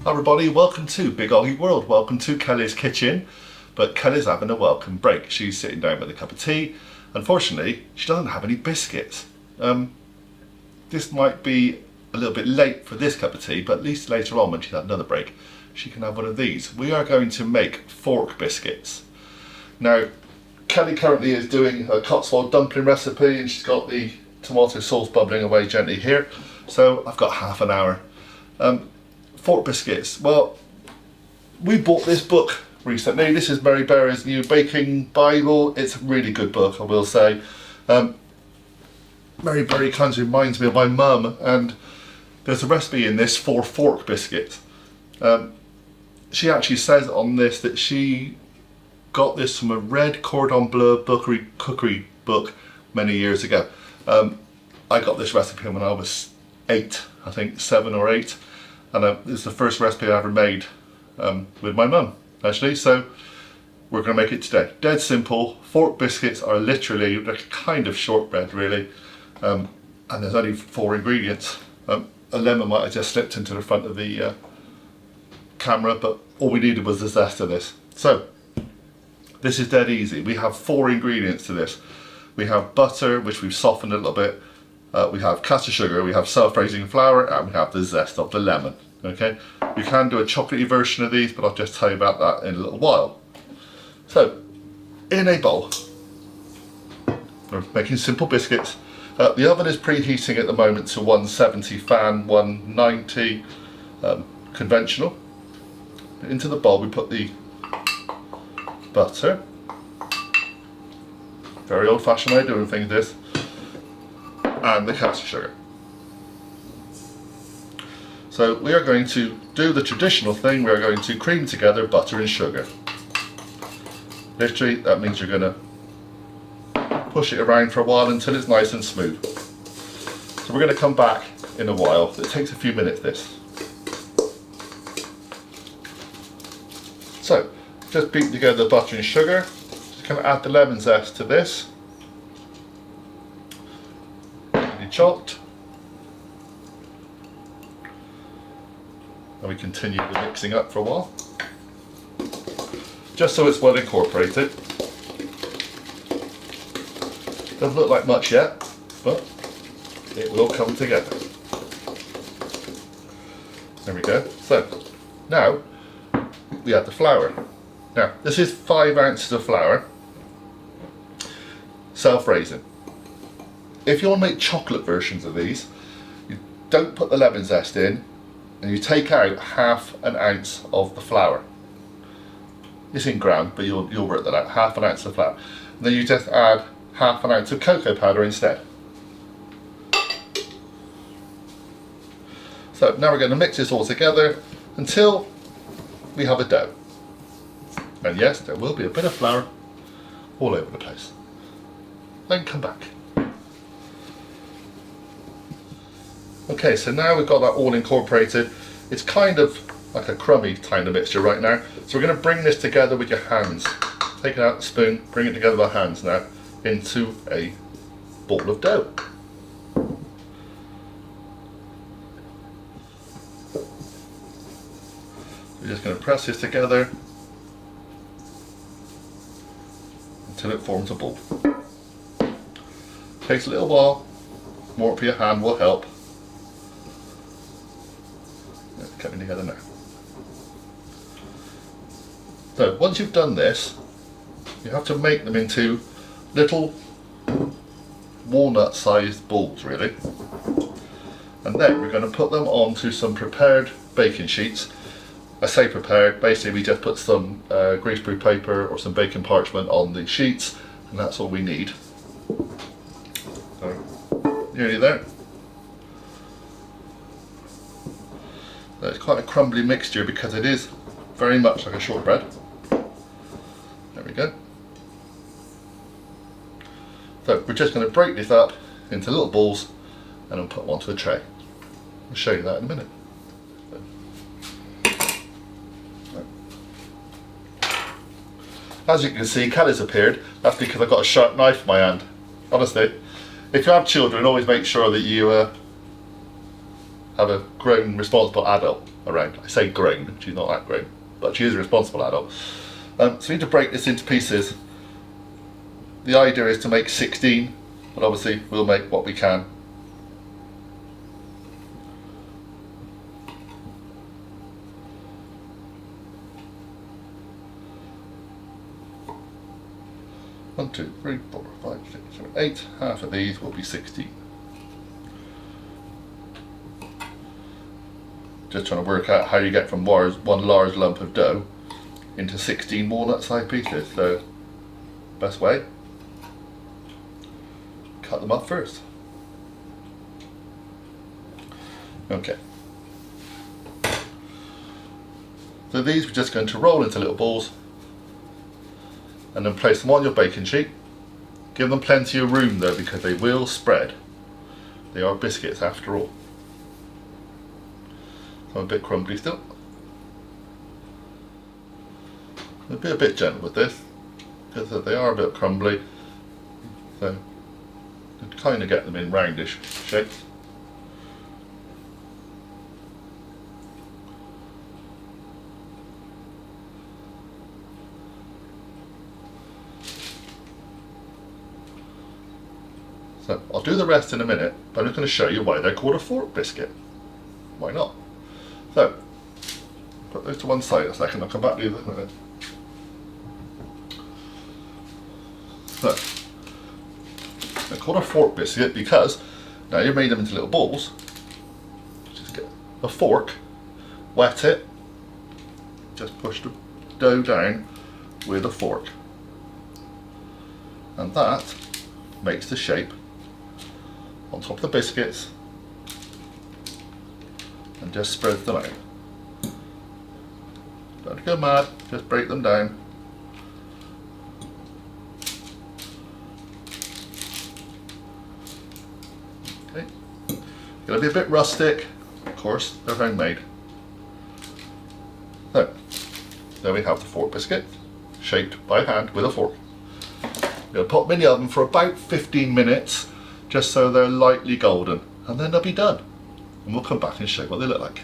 Hi everybody, welcome to Big OGGIE World. Welcome to Kelly's kitchen, but Kelly's having a welcome break. She's sitting down with a cup of tea. Unfortunately, she doesn't have any biscuits. This might be a little bit late for this cup of tea, but at least later on when she's had another break, she can have one of these. We are going to make fork biscuits. Now, Kelly currently is doing a Cotswold dumpling recipe and she's got the tomato sauce bubbling away gently here. So I've got half an hour. Fork biscuits. Well, we bought this book recently. This is Mary Berry's new baking Bible. It's a really good book, I will say. Mary Berry kind of reminds me of my mum, and there's a recipe in this for fork biscuits. She actually says on this that she got this from a red cordon bleu cookery book many years ago. I got this recipe when I was 8, I think 7 or 8. And it's the first recipe I ever made with my mum, actually, so we're going to make it today. Dead simple. Fork biscuits are literally like kind of shortbread, really, and there's only 4 ingredients. A lemon might have just slipped into the front of the camera, but all we needed was the zest of this. So, this is dead easy. We have 4 ingredients to this. We have butter, which we've softened a little bit. We have caster sugar, we have self-raising flour, and we have the zest of the lemon. Okay, you can do a chocolatey version of these, but I'll just tell you about that in a little while. So, in a bowl, we're making simple biscuits. The oven is preheating at the moment to 170 fan, 190 conventional. Into the bowl we put the butter. Very old-fashioned way of doing things, this. And the caster sugar. So we are going to do the traditional thing. We are going to cream together butter and sugar. Literally, that means you're going to push it around for a while until it's nice and smooth. So we're going to come back in a while. It takes a few minutes, this. So, just beat together the butter and sugar. Just going to add the lemon zest to this. Chopped, and we continue the mixing up for a while, just so it's well incorporated. Doesn't look like much yet, but it will come together. There we go. So now we add the flour. Now this is 5 ounces of flour, self-raising. If you want to make chocolate versions of these, you don't put the lemon zest in, and you take out half an ounce of the flour. It's in gram, but you'll work that out. Half an ounce of flour, and then you just add half an ounce of cocoa powder instead. So now we're going to mix this all together until we have a dough. And yes, there will be a bit of flour all over the place. Then come back. Okay, so now we've got that all incorporated. It's kind of like a crummy kind of mixture right now. So we're going to bring this together with your hands. Take it out the spoon, bring it together with our hands now into a ball of dough. We're just going to press this together until it forms a ball. Takes a little while. More for your hand will help. Coming together now. So once you've done this, you have to make them into little walnut sized balls, really, and then we're going to put them onto some prepared baking sheets. I say prepared, basically we just put some greaseproof paper or some baking parchment on the sheets, and that's all we need. So nearly there. It's quite a crumbly mixture because it is very much like a shortbread. There we go. So we're just going to break this up into little balls and then put them onto a tray. I'll show you that in a minute. As you can see, Kelly's appeared. That's because I've got a sharp knife in my hand. Honestly, if you have children, always make sure that you have a grown, responsible adult around. I say grown, she's not that grown, but she is a responsible adult. So we need to break this into pieces. The idea is to make 16, but obviously we'll make what we can. One, two, three, 4, 5, 6, 7, 8. Half of these will be 16. Just trying to work out how you get from one large lump of dough into 16 walnut-sized pieces. So, best way, cut them up first. Okay. So these we're just going to roll into little balls and then place them on your baking sheet. Give them plenty of room though, because they will spread. They are biscuits after all. I'm a bit crumbly still. I'll be a bit gentle with this because they are a bit crumbly, so you kind of get them in roundish shapes. So I'll do the rest in a minute, but I'm just going to show you why they're called a fork biscuit. Why not? So, put those to one side a second, I'll come back to you in a minute. So, they're called a fork biscuit because now you've made them into little balls. Just get a fork, wet it, just push the dough down with a fork. And that makes the shape on top of the biscuits and just spreads them out. Don't go mad, just break them down. Okay, gonna be a bit rustic, of course, they're homemade. So, there we have the fork biscuit, shaped by hand with a fork. I'm going to put them in the oven for about 15 minutes, just so they're lightly golden, and then they'll be done. And we'll come back and show you what they look like.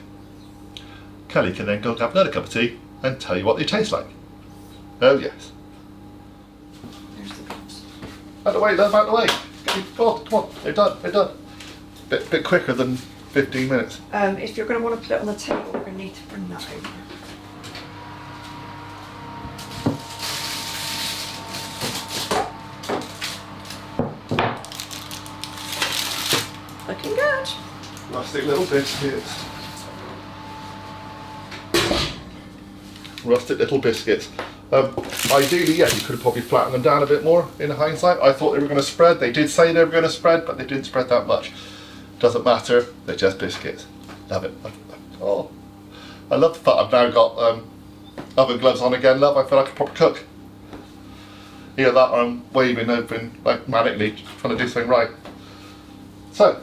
Kelly can then go grab another cup of tea and tell you what they taste like. Oh yes. There's the cups. Out the way, love, out the way. Come on, they're done, they're done. Bit quicker than 15 minutes. If you're going to want to put it on the table, we're going to need to bring that over. Looking good. Rustic little biscuits. Rustic little biscuits. Ideally, yeah, you could have probably flattened them down a bit more in hindsight. I thought they were going to spread. They did say they were going to spread, but they didn't spread that much. Doesn't matter, they're just biscuits. Love it. Oh, I love the fact I've now got oven gloves on again, love. I feel like a proper cook. Either that or I'm waving open like manically, trying to do something right. So,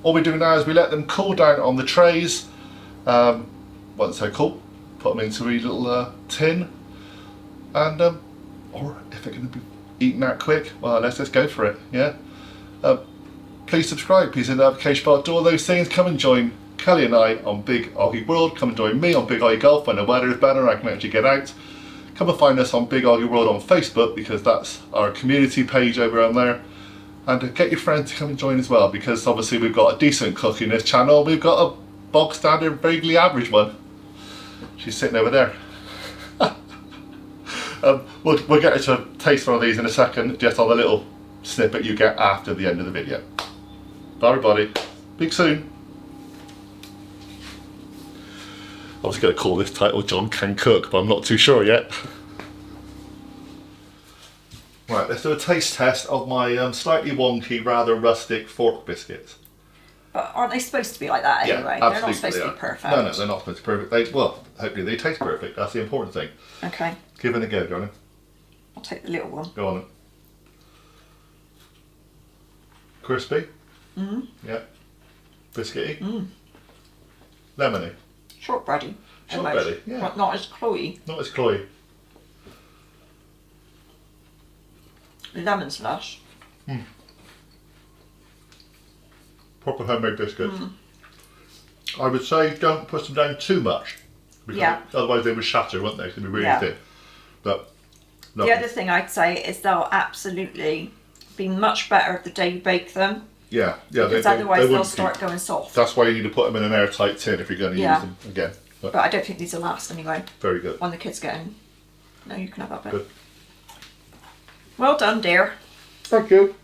all we do now is we let them cool down on the trays. Once they're cool, put them into a little tin, and or if they're going to be eaten out quick, well, let's just go for it. Yeah. Please subscribe, please hit the notification bell, do all those things. Come and join Kelly and I on Big OGGIE World. Come and join me on Big OGGIE Golf when the weather is better and I can actually get out. Come and find us on Big OGGIE World on Facebook, because that's our community page over on there. And get your friends to come and join as well, because obviously we've got a decent cook in this channel. We've got a bog standard, vaguely average one. She's sitting over there. We'll get her to taste one of these in a second, just on the little snippet you get after the end of the video. Bye everybody, speak soon. I was going to call this title John Can Cook, but I'm not too sure yet. Right, let's do a taste test of my slightly wonky, rather rustic fork biscuits. But aren't they supposed to be like that anyway? Yeah, they're not supposed to be perfect. No, they're not supposed to be perfect. Well, hopefully they taste perfect. That's the important thing. Okay. Give it a go, Johnny. I'll take the little one. Go on then. Crispy. Yeah. Biscuity. Lemony. Shortbready. Shortbready, yeah. But not as cloyy. Not as cloyy. Lemon slush. Proper homemade biscuits. I would say don't push them down too much. Because Yeah. otherwise they would shatter, wouldn't they? They'd be really Yeah. thin. But The lovely. other thing I'd say is they'll absolutely be much better the day you bake them. Yeah, yeah. Because otherwise they'll start going soft. That's why you need to put them in an airtight tin if you're going to Yeah. use them again. But I don't think these will last anyway. Very good. When the kids get in. No, you can have that bit. Good. Well done, dear. Thank you.